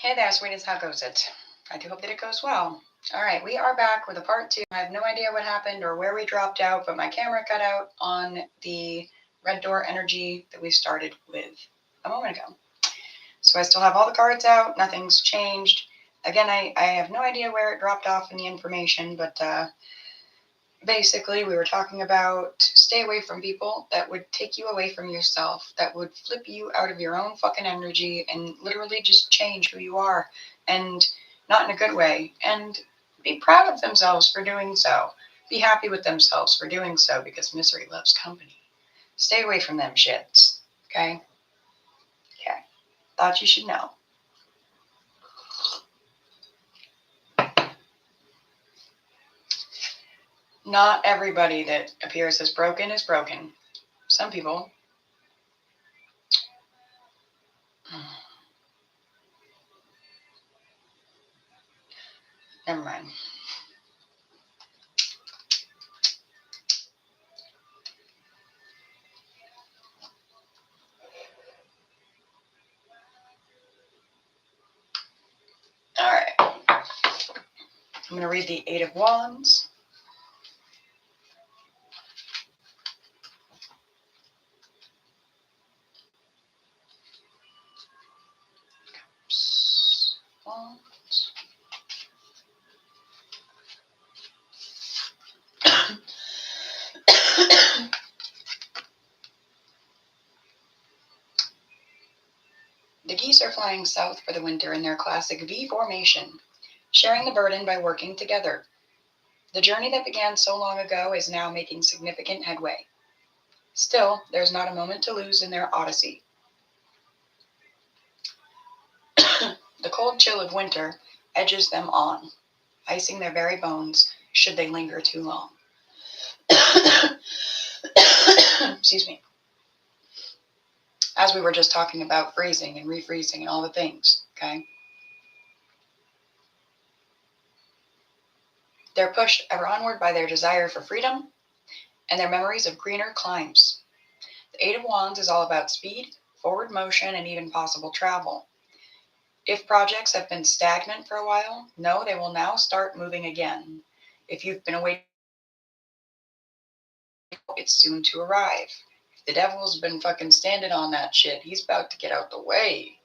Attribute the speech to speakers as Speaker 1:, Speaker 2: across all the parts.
Speaker 1: Hey there, sweeties, how goes it? I do hope that it goes well. All right, we are back with a part 2. I have no idea what happened or where we dropped out, but my camera cut out on the red door energy that we started with a moment ago. So I still have all the cards out. Nothing's changed. Again, I have no idea where it dropped off in the information, but basically we were talking about stay away from people that would take you away from yourself, that would flip you out of your own fucking energy and literally just change who you are, and not in a good way. And be proud of themselves for doing so. Be happy with themselves for doing so, because misery loves company. Stay away from them shits. Okay? Okay. Thought you should know. Not everybody that appears as broken is broken. Some people. Never mind. All right. I'm going to read the Eight of Wands. Wands. The geese are flying south for the winter in their classic V formation, sharing the burden by working together. The journey that began so long ago is now making significant headway. Still, there's not a moment to lose in their odyssey. The cold chill of winter edges them on, icing their very bones should they linger too long. Excuse me. As we were just talking about freezing and refreezing and all the things, okay? They're pushed ever onward by their desire for freedom and their memories of greener climes. The Eight of Wands is all about speed, forward motion, and even possible travel. If projects have been stagnant for a while, know they will now start moving again. If you've been away, it's soon to arrive. If the devil's been fucking standing on that shit, he's about to get out the way.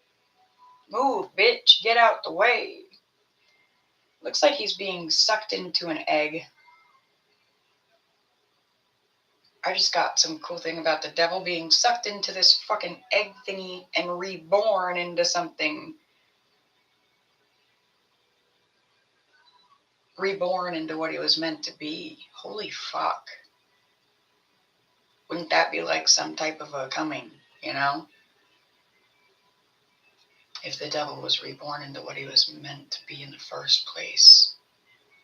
Speaker 1: Move, bitch, get out the way. Looks like he's being sucked into an egg. I just got some cool thing about the devil being sucked into this fucking egg thingy and reborn into something. Reborn into what he was meant to be. Holy fuck. Wouldn't that be like some type of a coming, you know? If the devil was reborn into what he was meant to be in the first place,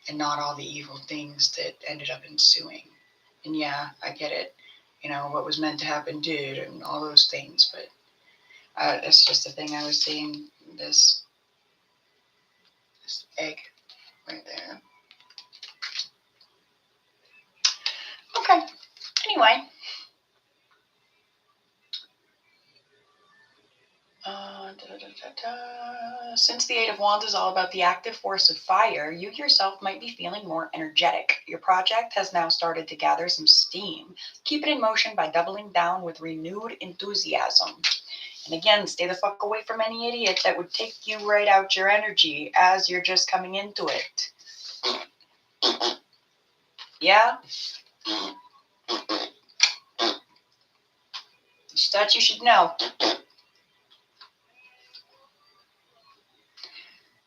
Speaker 1: and not all the evil things that ended up ensuing. And yeah, I get it. You know, what was meant to happen did, and all those things, but it's just a thing I was seeing, this egg right there. Okay, anyway. Since the Eight of Wands is all about the active force of fire, you yourself might be feeling more energetic. Your project has now started to gather some steam. Keep it in motion by doubling down with renewed enthusiasm. And again, stay the fuck away from any idiot that would take you right out your energy as you're just coming into it. Yeah? Just thought you should know.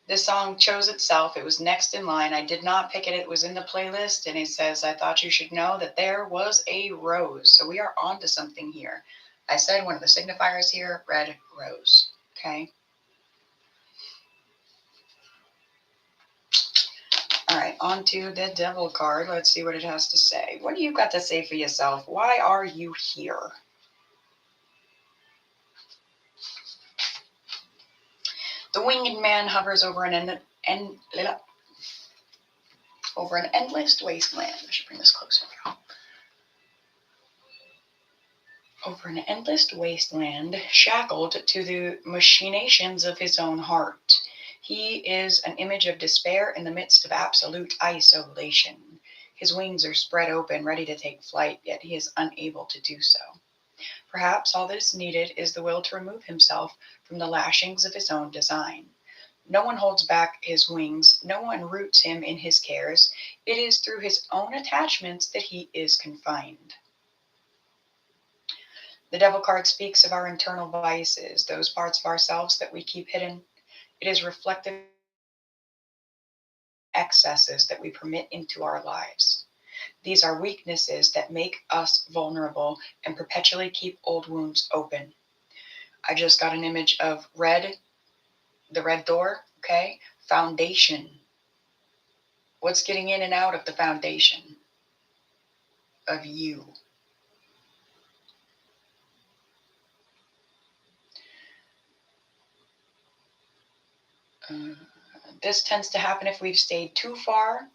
Speaker 1: This song chose itself. It was next in line. I did not pick it. It was in the playlist, and it says, I thought you should know that there was a rose. So we are on to something here. I said one of the signifiers here, red rose. Okay? All right, on to the devil card. Let's see what it has to say. What do you got to say for yourself? Why are you here? The winged man hovers over an endless wasteland. I should bring this closer now. Over an endless wasteland, shackled to the machinations of his own heart. He is an image of despair in the midst of absolute isolation. His wings are spread open, ready to take flight, yet he is unable to do so. Perhaps all that is needed is the will to remove himself from the lashings of his own design. No one holds back his wings, no one roots him in his cares. It is through his own attachments that he is confined. The devil card speaks of our internal vices, those parts of ourselves that we keep hidden. It is reflective of excesses that we permit into our lives. These are weaknesses that make us vulnerable and perpetually keep old wounds open. I just got an image of the red door, okay? Foundation. What's getting in and out of the foundation of you? This tends to happen if we've strayed too far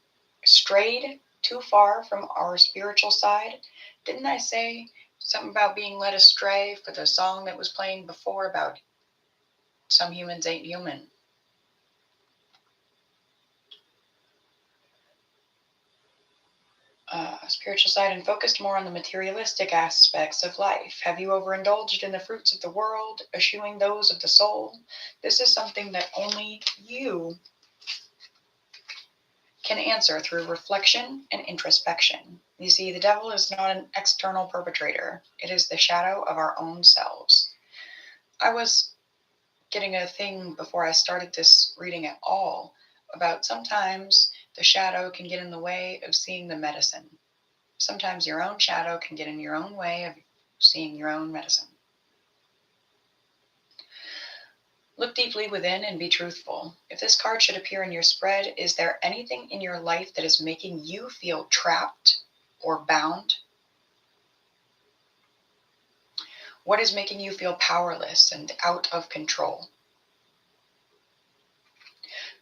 Speaker 1: from our spiritual side. Didn't I say something about being led astray for the song that was playing before about some humans ain't human? Spiritual side and focused more on the materialistic aspects of life. Have you overindulged in the fruits of the world, eschewing those of the soul? This is something that only you can answer through reflection and introspection. You see, the devil is not an external perpetrator. It is the shadow of our own selves. I was getting a thing before I started this reading at all about sometimes the shadow can get in the way of seeing the medicine. Sometimes your own shadow can get in your own way of seeing your own medicine. Look deeply within and be truthful. If this card should appear in your spread, is there anything in your life that is making you feel trapped or bound? What is making you feel powerless and out of control?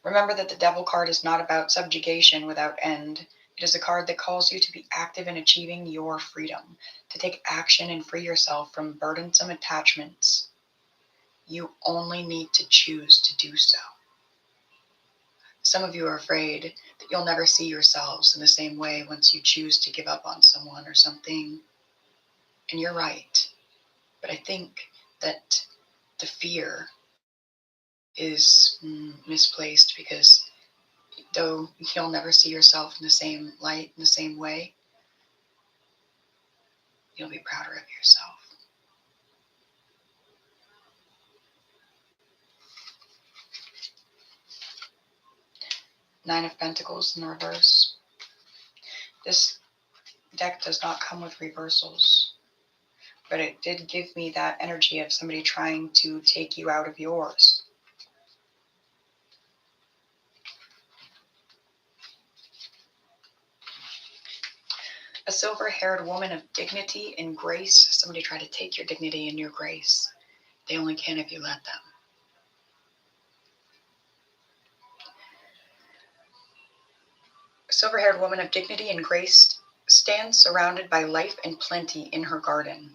Speaker 1: Remember that the Devil card is not about subjugation without end. It is a card that calls you to be active in achieving your freedom, to take action and free yourself from burdensome attachments. You only need to choose to do so. Some of you are afraid that you'll never see yourselves in the same way once you choose to give up on someone or something. And you're right. But I think that the fear is misplaced, because though you'll never see yourself in the same light, in the same way, you'll be prouder of yourself. Nine of Pentacles in the reverse. This deck does not come with reversals, but it did give me that energy of somebody trying to take you out of yours. A silver-haired woman of dignity and grace. Somebody tried to take your dignity and your grace. They only can if you let them. A silver-haired woman of dignity and grace stands surrounded by life and plenty in her garden.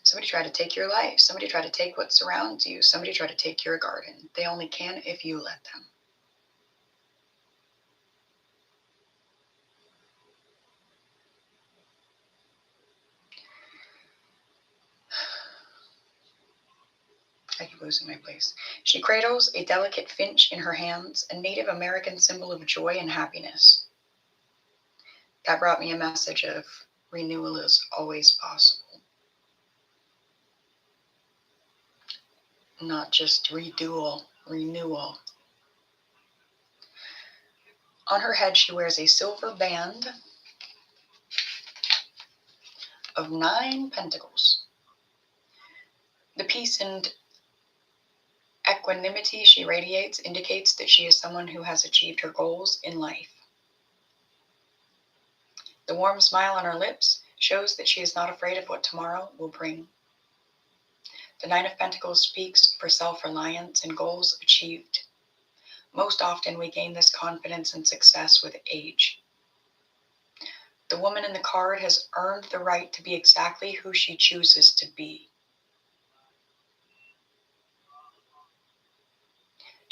Speaker 1: Somebody tried to take your life. Somebody tried to take what surrounds you. Somebody tried to take your garden. They only can if you let them. I keep losing my place. She cradles a delicate finch in her hands, a Native American symbol of joy and happiness. That brought me a message of renewal is always possible. Not just renewal. On her head, she wears a silver band of 9 pentacles. The peace and equanimity she radiates indicates that she is someone who has achieved her goals in life. The warm smile on her lips shows that she is not afraid of what tomorrow will bring. The Nine of Pentacles speaks for self-reliance and goals achieved. Most often we gain this confidence and success with age. The woman in the card has earned the right to be exactly who she chooses to be.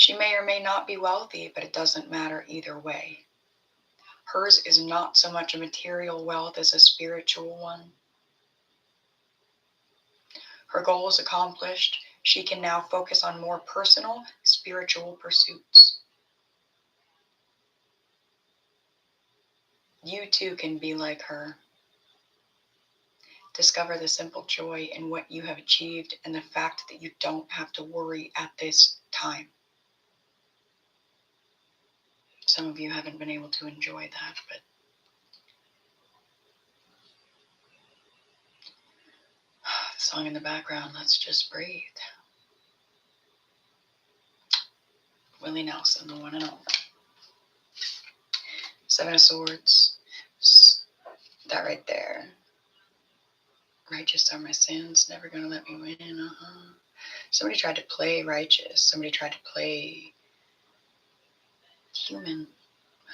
Speaker 1: She may or may not be wealthy, but it doesn't matter either way. Hers is not so much a material wealth as a spiritual one. Her goal is accomplished. She can now focus on more personal, spiritual pursuits. You too can be like her. Discover the simple joy in what you have achieved and the fact that you don't have to worry at this time. Some of you haven't been able to enjoy that, but the song in the background, let's just breathe. Willie Nelson, the one and only. Seven of Swords, that right there. Righteous are my sins, never gonna let me win. Somebody tried to play righteous. Somebody tried to play human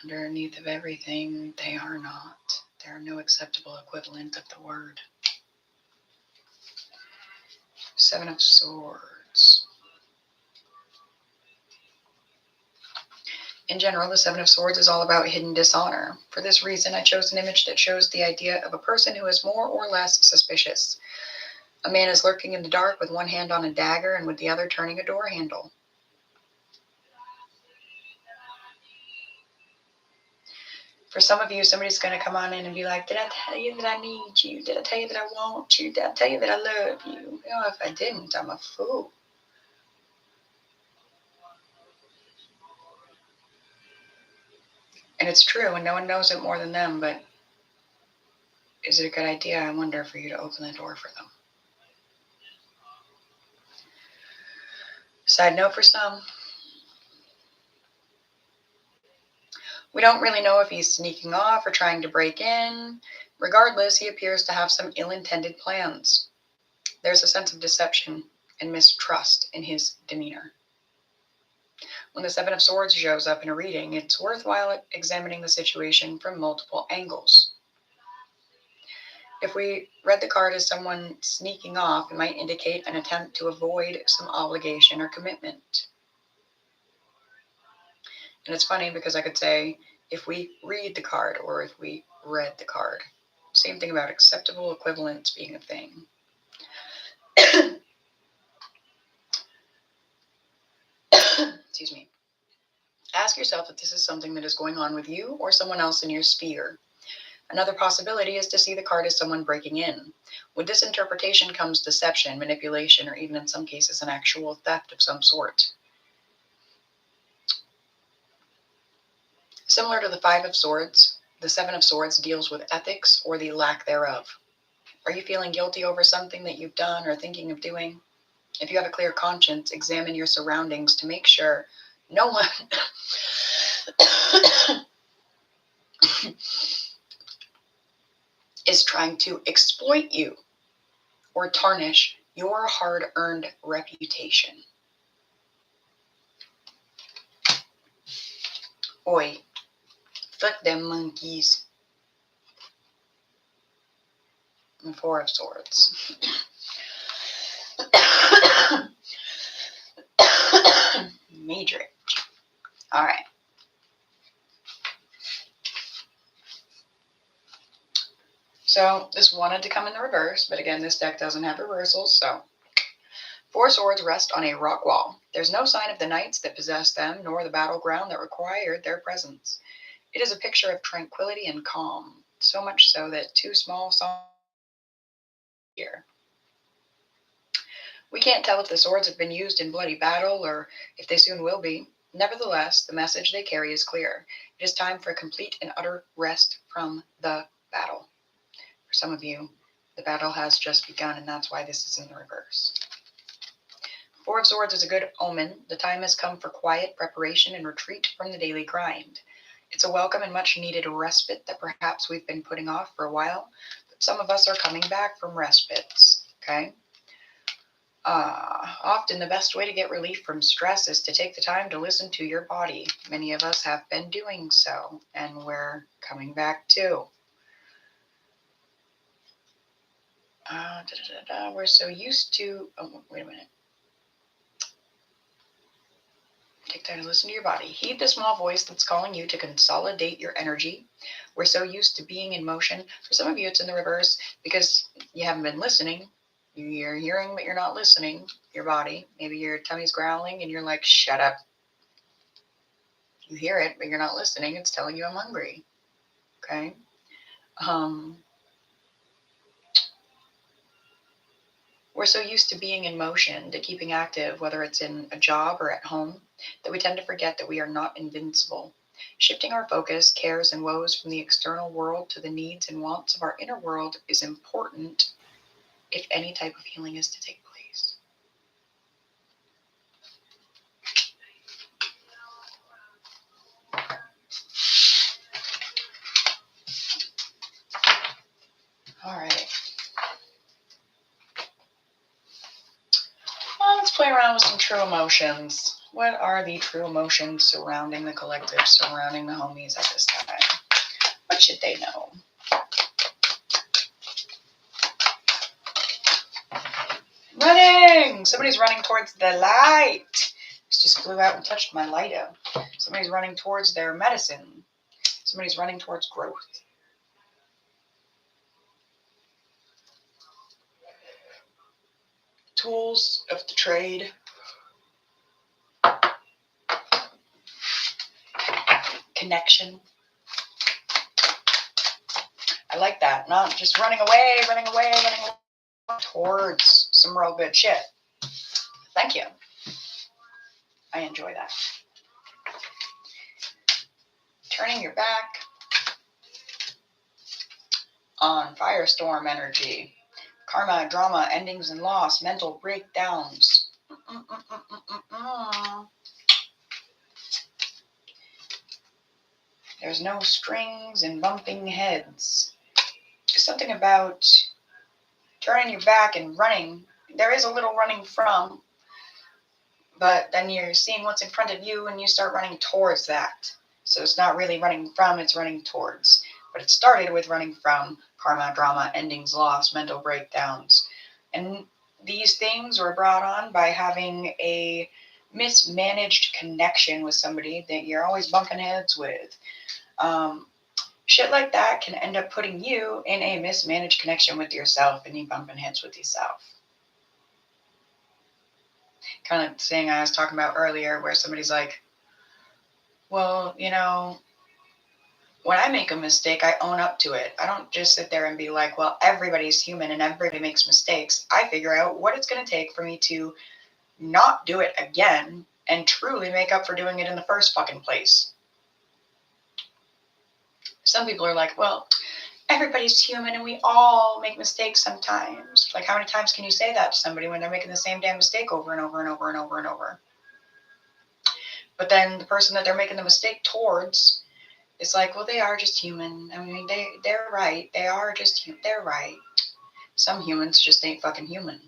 Speaker 1: underneath of everything. They are not. There are no acceptable equivalent of the word. Seven of Swords. In general, the Seven of Swords is all about hidden dishonor. For this reason, I chose an image that shows the idea of a person who is more or less suspicious. A man is lurking in the dark with one hand on a dagger and with the other turning a door handle. For some of you, somebody's going to come on in and be like, did I tell you that I need you? Did I tell you that I want you? Did I tell you that I love you? If I didn't, I'm a fool. And it's true, and no one knows it more than them, but is it a good idea? I wonder, for you to open the door for them. Side note for some. We don't really know if he's sneaking off or trying to break in. Regardless, he appears to have some ill-intended plans. There's a sense of deception and mistrust in his demeanor. When the Seven of Swords shows up in a reading, it's worthwhile examining the situation from multiple angles. If we read the card as someone sneaking off, it might indicate an attempt to avoid some obligation or commitment. And it's funny because I could say, if we read the card or if we read the card, same thing about acceptable equivalence being a thing. Excuse me. Ask yourself if this is something that is going on with you or someone else in your sphere. Another possibility is to see the card as someone breaking in. With this interpretation comes deception, manipulation, or even in some cases an actual theft of some sort. Similar to the Five of Swords, the Seven of Swords deals with ethics or the lack thereof. Are you feeling guilty over something that you've done or thinking of doing? If you have a clear conscience, examine your surroundings to make sure no one is trying to exploit you or tarnish your hard-earned reputation. Oi, fuck them monkeys. And Four of Swords. Major. All right. So this wanted to come in the reverse, but again, this deck doesn't have reversals, so. Four swords rest on a rock wall. There's no sign of the knights that possessed them, nor the battleground that required their presence. It is a picture of tranquility and calm, so much so that two small songs here. We can't tell if the swords have been used in bloody battle or if they soon will be. Nevertheless, the message they carry is clear. It is time for a complete and utter rest from the battle. For some of you, the battle has just begun, and that's why this is in the reverse. Four of Swords is a good omen. The time has come for quiet preparation and retreat from the daily grind. It's a welcome and much needed respite that perhaps we've been putting off for a while, but some of us are coming back from respites, okay? Often the best way to get relief from stress is to take the time to listen to your body. Many of us have been doing so, and we're coming back too. We're so used to, oh, wait a minute. Take time to listen to your body. Heed the small voice that's calling you to consolidate your energy. We're so used to being in motion. For some of you, it's in the reverse because you haven't been listening. You're hearing, but you're not listening. Your body. Maybe your tummy's growling and you're like, shut up. You hear it, but you're not listening. It's telling you I'm hungry. Okay? We're so used to being in motion, to keeping active, whether it's in a job or at home, that we tend to forget that we are not invincible. Shifting our focus, cares, and woes from the external world to the needs and wants of our inner world is important if any type of healing is to take place. All right. Well, let's play around with some true emotions. What are the true emotions surrounding the collective, surrounding the homies at this time? What should they know? Running! Somebody's running towards the light. This just flew out and touched my lighter. Somebody's running towards their medicine. Somebody's running towards growth. Tools of the trade. Connection. I like that. Not just running away towards some real good shit. Thank you. I enjoy that. Turning your back on firestorm energy. Karma, drama, endings and loss, mental breakdowns. There's no strings and bumping heads. There's something about turning your back and running. There is a little running from, but then you're seeing what's in front of you and you start running towards that. So it's not really running from, it's running towards. But it started with running from karma, drama, endings, loss, mental breakdowns. And these things were brought on by having a mismanaged connection with somebody that you're always bumping heads with. Shit like that can end up putting you in a mismanaged connection with yourself and you bumping heads with yourself. Kind of the thing I was talking about earlier where somebody's like, well, you know, when I make a mistake, I own up to it. I don't just sit there and be like, well, everybody's human and everybody makes mistakes. I figure out what it's going to take for me to not do it again and truly make up for doing it in the first fucking place. Some people are like, well, everybody's human and we all make mistakes sometimes. Like, how many times can you say that to somebody when they're making the same damn mistake over and over and over and over and over? But then the person that they're making the mistake towards is like, well, they are just human. I mean, they're right. They are just, they're right. Some humans just ain't fucking human.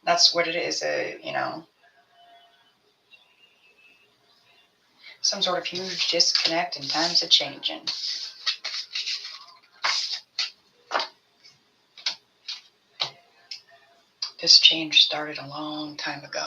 Speaker 1: That's what it is, you know. Some sort of huge disconnect and times are changing. This change started a long time ago.